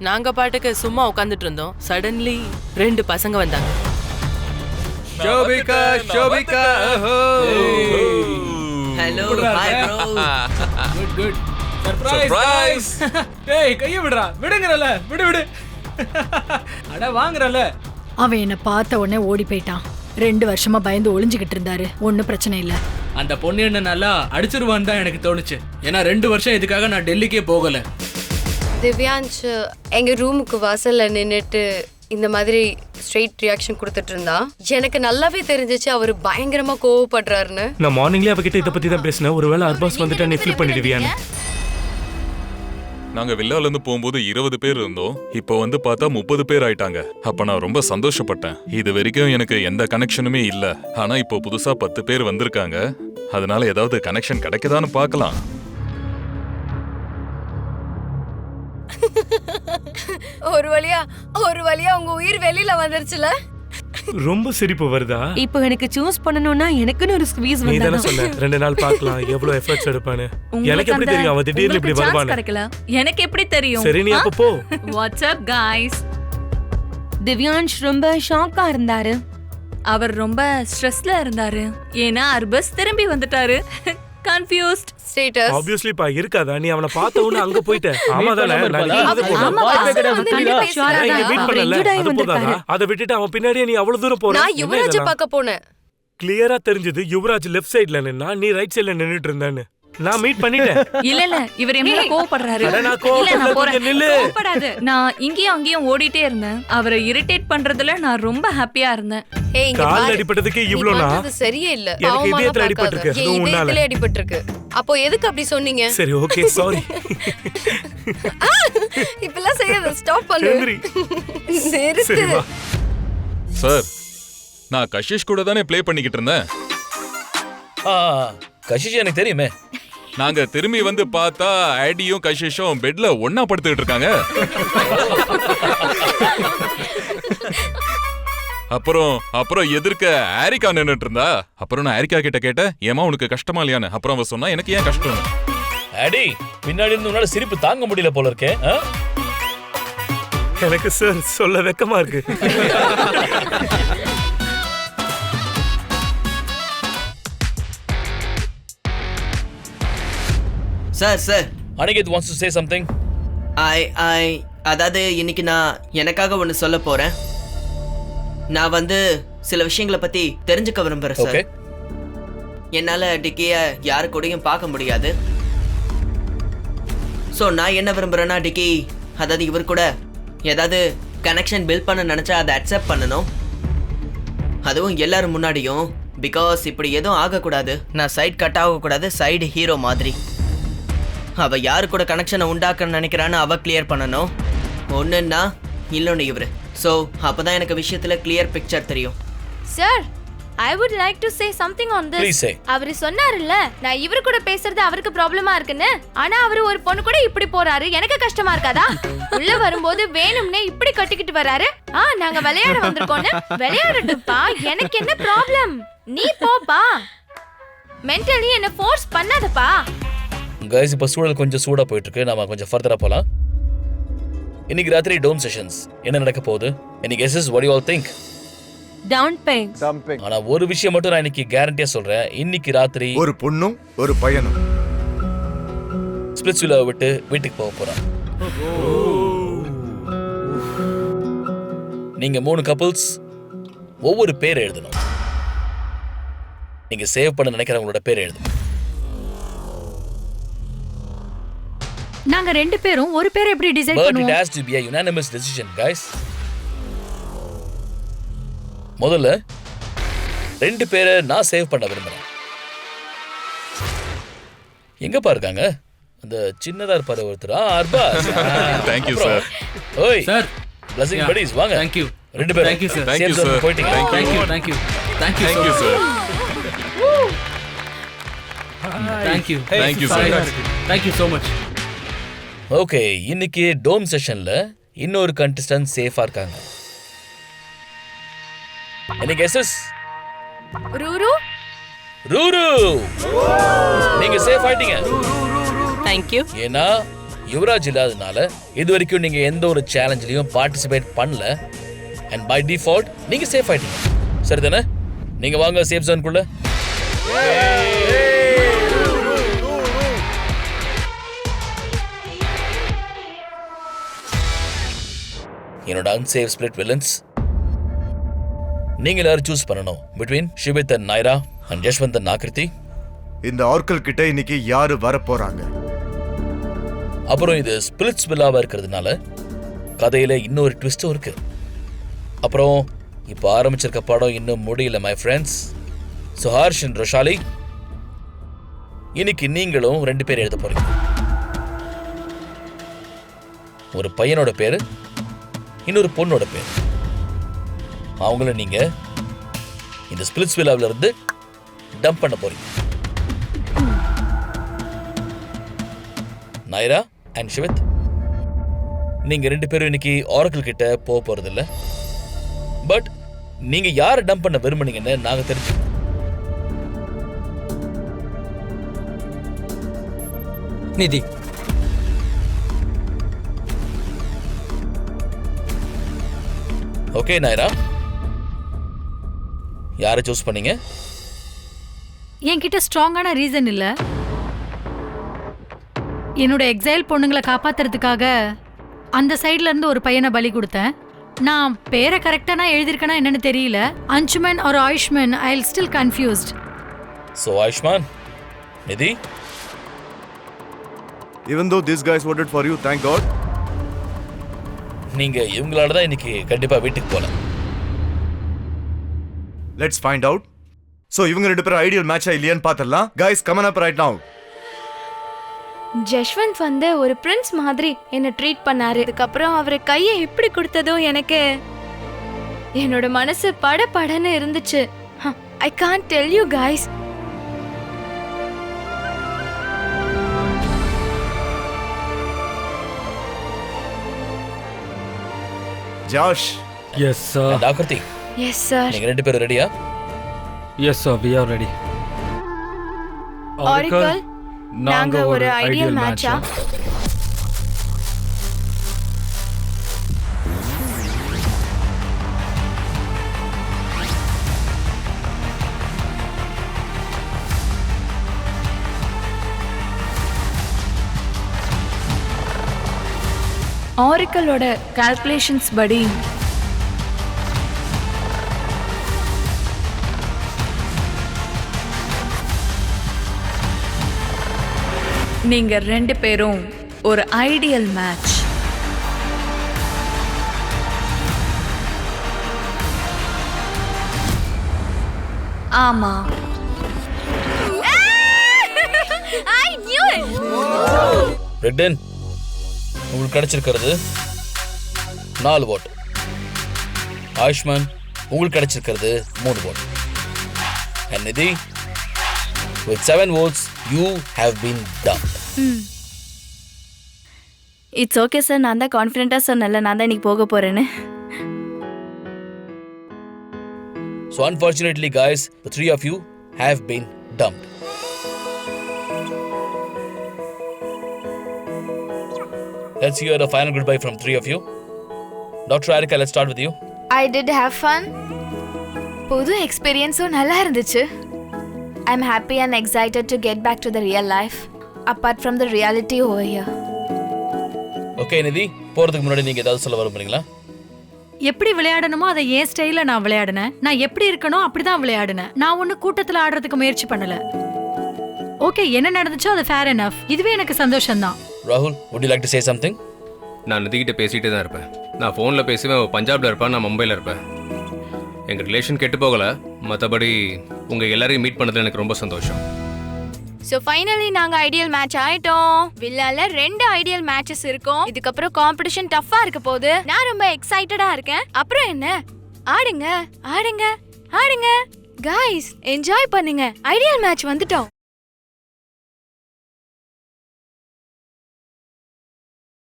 நாங்க பாட்டுக்கு சும்மா உட்கார்ந்துட்டு இருந்தோம். சடன்லி 2 பசங்க வந்தாங்க. Shobika Shobika hello hi bro. Good surprise. ஏய் கைய விடுடா. விடுங்கறல. விடு. அட வாங்குறல. அவன் என்ன பார்த்த உடனே ஓடி போயிட்டான். 2 வருஷமா பயந்து ஒளிஞ்சுகிட்டு இருந்தாரு. ஒன்னும் பிரச்சனை இல்ல. அந்த பொண்ணு என்ன நல்லா அடிச்சிருவான்னு தான் எனக்கு தோணுச்சு. ஏன்னா 2 வருஷம் இதுக்காக நான் டெல்லிக்கே போகல. திவ்யான்ஷ் எங்க ரூமுக்கு வாசல்ல நின்னுட்டு இந்த மாதிரி ஸ்ட்ரெயிட் ரியாக்ஷன் கொடுத்துட்டு இருந்தா. எனக்கு நல்லாவே தெரிஞ்சிச்சு அவர் பயங்கரமா கோவப்படுறாருன்னு. நான் மார்னிங்லயே அவகிட்ட இத பத்தி தான் பேசினேன். ஒருவேளை அர்பாஸ் வந்துட்டா நீ ஃபீல் பண்ணிடுவியான்னு. நாங்க வில்லால இருந்து போகும்போது 20 பேர் இருந்தோம். இப்போ வந்து பார்த்தா 30 பேர் ஆயிட்டாங்க. அப்ப நான் ரொம்ப சந்தோஷப்பட்டேன். இது வரைக்கும் எனக்கு எந்த கனெக்ஷனுமே இல்ல. ஆனா இப்போ புதுசா 10 பேர் வந்திருக்காங்க. அதனால ஏதாவது கனெக்ஷன் கிடைக்குதான்னு பார்க்கலாம். ஒரு வழியா உங்க உயிர் வெளியில வந்துருச்சுல. ரொம்ப சிரிப்பு வருதா? இப்போ எனக்கு சூஸ் பண்ணனும்னா எனக்குன்னு ஒரு ஸ்குவீஸ் நீ வந்தா. தான சொன்ன 2 நாள் பார்க்கலாம் எவ்வளவு எஃபர்ட்ஸ் எடுப்பானே. எனக்கு எப்படி தெரியும் அவ திடீர்னு இப்படி வருவானே? எனக்கு எப்படி தெரியும்? சரி நீ அப்ப போ. What's up guys? திவ்யான்ஷ் ரொம்ப ஷாக்கா இருந்தாரு. அவர் ரொம்ப ஸ்ட்ரெஸ்ல இருந்தாரு. ஏன்னா அர்பஸ் திரும்பி வந்துட்டாரு. கன்ஃபியூஸ்ட் ஸ்டேட்டஸ் ஆப்வியஸ்லி பா இருக்காதா? நீ அவனை பார்த்த உடனே அங்க போயிட்ட. ஆமா தானே? நான் மீட் பண்ணல. அது போதாதா? அத விட்டுட்டு அவன் பின்னாடியே நீ அவ்வளவு தூரம் போற. நான் யுவராஜ் பார்க்க போனேன். கிளியரா தெரிஞ்சது யுவராஜ் லெஃப்ட் சைடுல நின்னா நீ ரைட் சைடுல நின்னுட்டு இருந்தான்னு. நான் மீட் பண்ணிட்டேன். இல்ல இவர் என்ன கோவப்படுறாரு. நான் கோவப்படல. நில்லு. கோவப்படாத. நான் இங்கேயும் அங்கேயும் ஓடிட்டே இருந்தேன். அவரை இரிட்டேட் பண்றதுல நான் ரொம்ப ஹாப்பியா இருந்தேன். ஏய் இங்க கால் பாரு. அடிபட்டதுக்கு இவ்ளோனா? இது சரியே இல்ல. எனக்கு இதயத்துல அடிபட்டிருக்கு. அது உன்னால. இதயத்துல அடிபட்டிருக்கு. அப்போ எதுக்கு அப்படி சொன்னீங்க? சரி ஓகே சாரி. இப்பலாம் செய்யாத. ஸ்டாப் பண்ணு. நிறுத்து. சரி வா. சார், நான் கஷிஷ் கூட தானே ப்ளே பண்ணிக்கிட்டு இருந்தேன். கஷிஷ் எனக்கு தெரியுமே. நாங்க திரும்பி வந்து பார்த்தா ஆடியும் கஷிஷும் பெட்ல ஒண்ணா படுத்துக்கிட்டு இருக்காங்க. அப்புறம் எதிர்க்க ஆரிகா நின்னுட்டு இருந்தா. அப்புறம் நான் ஆரிகா கிட்ட கேட்டேன், ஏமா உனக்கு கஷ்டமா இல்லையான்னு. அப்புறம் அவ சொன்னா எனக்கு ஏன் கஷ்டம். ஆடி பின்னாடி இருந்து உன்னால சிரிப்பு தாங்க முடியல போல இருக்கே. எனக்கு சார் சொல்ல வெக்கமா இருக்கு. Sir Aniket wants to say something. அதாவது இன்னைக்கு நான் எனக்காக ஒன்று சொல்ல போறேன். நான் வந்து சில விஷயங்களை பத்தி தெரிஞ்சுக்க விரும்புறேன் சார். என்னால டிக்கிய யாரு கூடயும் பார்க்க முடியாது. ஸோ நான் என்ன விரும்புறேன்னா டிக்கி அதாவது இவர் கூட ஏதாவது கனெக்ஷன் பில்ட் பண்ண நினைச்சா அதை அக்செப்ட் பண்ணணும். அதுவும் எல்லாரும் முன்னாடியும். பிகாஸ் இப்படி எதுவும் ஆகக்கூடாது. நான் சைட் கட் ஆகக்கூடாது. சைடு ஹீரோ மாதிரி. அவ யாரு கூட கனெக்ஷனை உண்டாக்க நினைக்கிறான்னு அவ கிளியர் பண்ணணும். ஒன்றுன்னா இன்னொன்று இவரு. ஸோ அப்போதான் எனக்கு விஷயத்துல கிளியர் பிக்சர் தெரியும். Sir, I would like to say something on this. Please say. அவரு சொன்னாருல்ல, நான் இவரு கூட பேசுறது அவருக்கு ப்ராப்ளமா இருக்குன்னு. ஆனா அவரு ஒரு பொண்ணு கூட இப்படி போறாரு. எனக்கு கஷ்டமா இருக்காதா? உள்ள வரும்போது வேணும்னே இப்படி கட்டிக்கிட்டு வராரு. நாங்க விளையாட வந்திருக்கோன்னு. விளையாடட்டும்பா, எனக்கு என்ன ப்ராப்ளம்? நீ போப்பா. மென்டலி என்ன ஃபோர்ஸ் பண்ணாதப்பா. கைஸ் இப்போ சூழல் கொஞ்சம் சூடா போயிட்டு இருக்கு. நாம கொஞ்சம் ஃபர்தரா போலாம். இன்னைக்கு ராத்திரி டோம் செஷன்ஸ். என்ன நடக்க போகுது? இன்னைக்கு SS what do you all think? Dumping. ஆனா ஒரு விஷயம் மட்டும் நான் இன்னைக்கு கேரண்டியா சொல்றேன். இன்னைக்கு ராத்திரி ஒரு பொண்ணும் ஒரு பையனும் ஸ்பிளிட்ஸ் வில்லாவை விட்டு வீட்டுக்கு போக போறான். நீங்க 3 கப்பிள்ஸ் ஒவ்வொரு பேர் எழுதணும். நீங்க சேவ் பண்ண நினைக்கிறவங்களோட பேர் எழுதணும். நாங்க 2 பேரும் ஒரு பேரை எப்படி டிசைட் But பண்ணுவோம்? it has to be a unanimous decision, guys. முதல்ல 2 பேரை நான் சேவ் பண்ண விரும்புறேன். எங்க பாருக்காங்க? அந்த சின்னதா இருப்பாரு ஒருத்தர். அர்பாஸ். Thank you sir. ஓய் சார், blessing buddies வாங்க. Thank you. 2 பேரும். Thank you sir. Thank you sir. போயிட்டீங்க. Thank you. Thank you. Thank you sir. Thank you. Thank you sir. Thank you so much. Okay, இன்னைக்கு டோம் செஷன்ல இன்னொரு contestant சேஃபா இருக்காங்க. எனக்கு SS ரூரு ரூரு நீங்க சேஃப் ஆயிட்டீங்க. Thank you. ஏன்னா யுவராஜ் இல்லாதனால இது வரைக்கும் நீங்க எந்த ஒரு சேலஞ்சிலையும் பார்ட்டிசிபேட் பண்ணல. அண்ட் பை டிஃபால்ட் நீங்க சேஃப் ஆயிட்டீங்க. சரிதானே? நீங்க வாங்க சேஃப் ஜோனுக்குள்ள. என்னோட அன்சேஃப் ஸ்பிளிட் வில்லன்ஸ் நீங்க எல்லாரும் சூஸ் பண்ணணும் between Shibith and Naira and Yashwant and Aakriti. இந்த ஆர்க்கல் கிட்ட இன்னைக்கு யாரு வர போறாங்க? அப்புறம் இது ஸ்பிளிட்ஸ் வில்லாவா இருக்கிறதுனால கதையில இன்னொரு ட்விஸ்டும் இருக்கு. அப்புறம் இப்போ ஆரம்பிச்சிருக்க படம் இன்னும் முடியல my friends. So Harsh and Roshali, இன்னைக்கு நீங்களும் 2 பேர் எழுத போறீங்க. ஒரு பையனோட பேரு, இன்னொரு பொண்ணோட பேர். அவங்கள நீங்க இந்த ஸ்பிளிட்ஸ் வில்லாவில இருந்து டம்ப் பண்ண போறீங்க. நைரா அண்ட் ஷிவித், நீங்க 2 பேரும் இன்னைக்கு ஆரக்கிள் கிட்ட போக போறது இல்ல. பட் நீங்க யாரை டம்ப் பண்ண விரும்புனீங்கன்னு நாங்க தெரிஞ்சுக்கணும். நிதி. ஓகே நைரா, யாரை சூஸ் பண்ணீங்க? என்கிட்ட ஸ்ட்ராங்கான ரீசன் இல்ல. என்னோட எக்ஸைல் பொண்ணுங்களை காப்பாத்துறதுக்காக அந்த சைட்ல இருந்து ஒரு பையனை பலி கொடுத்தேன். நான் பேரை கரெக்டா நான் எழுதிருக்கேனா என்னன்னு தெரியல. Anjuman or Ayushman, I will still confused. So Ayushman, நிதி, Even though these guys voted for you, thank God. நீங்க இவங்களால தான் இன்னைக்கு கண்டிப்பா வீட்டுக்கு போல. Let's find out. So இவங்க 2 பேரும் ஐடியல் மேட்சா இல்லையான்னு பார்த்தறலாம். Guys, come on up right now. Jashwanth வந்து ஒரு பிரின்ஸ் மாதிரி என்ன ட்ரீட் பண்ணாரு. அதுக்கப்புறம் அவர் கையை இப்படி கொடுத்ததும் எனக்கு என்னோட மனசு படபடன்னு இருந்துச்சு. I can't tell you guys. Josh. Yes, sir. And Aakriti, yes sir. நீங்க 2 பேரும் ரெடியா? Yes, sir. We are ready. Oracle, நாங்க ஒரு ஐடியல் மேட்சா? ஆரிக்கலோட கால்குலேஷன்ஸ் படி நீங்க 2 பேரும் ஒரு ஐடியல் மேட்ச். ஆமா. I knew it. ரெட்டன், உங்களுக்கு கிடைச்சிருக்கிறது 4 vote. ஆயுஷ்மான், உங்களுக்கு கிடைச்சிருக்கிறது 3 vote. And நிதி, with 7 votes, you have been dumped. It's okay sir. நான் தான் கான்ஃபிடென்ட்டா சொன்னல நான் தான் இன்னைக்கு போக போறேன்னு. So unfortunately guys, the 3 of you have been dumped. Let's hear the final goodbye from 3 of you. Dr. Arika, let's start with you. I did have fun. புது எக்ஸ்பீரியன்ஸும் நல்லா இருந்துச்சு. I'm happy and excited to get back to the real life, apart from the reality over here. Okay, நிதி, போறதுக்கு முன்னாடி நீங்க ஏதாவது சொல்ல விரும்புறீங்களா? எப்படி விளையாடணுமோ அதை ஏன் ஸ்டைல நான் விளையாடினேன். நான் எப்படி இருக்கணும் அப்படிதான் விளையாடினேன். நான் ஒண்ணு கூட்டத்துல ஆடுறதுக்கு முயற்சி பண்ணல. ஓகே, என்ன நடந்துச்சோ அது ஃபேர் எனஃப். இதுவே எனக்கு சந்தோஷம்தான். ராகுல், would you like to say something? நான் நிதிக்கிட்ட பேசிகிட்டே தான் இருப்பேன். நான் ஃபோனில் பேசுவேன், பஞ்சாபில் இருப்பேன், நான் மும்பையில் இருப்பேன். எங்கள் ரிலேஷன் கெட்டு போகலை. மற்றபடி உங்கள் எல்லாரையும் மீட் பண்ணதில் எனக்கு ரொம்ப சந்தோஷம். ஸோ ஃபைனலி நாங்கள் ஐடியல் மேட்ச் ஆயிட்டோம். வில்லால 2 ஐடியல் மேட்சஸ் இருக்கும். இதுக்கப்புறம் காம்படிஷன் டஃப்பா இருக்க போகுது. நான் ரொம்ப எக்ஸைட்டடா இருக்கேன். அப்புறம் என்ன, ஆடுங்க ஆடுங்க ஆடுங்க கைஸ், என்ஜாய் பண்ணுங்க. ஐடியல் மேட்ச் வந்துட்டோம்.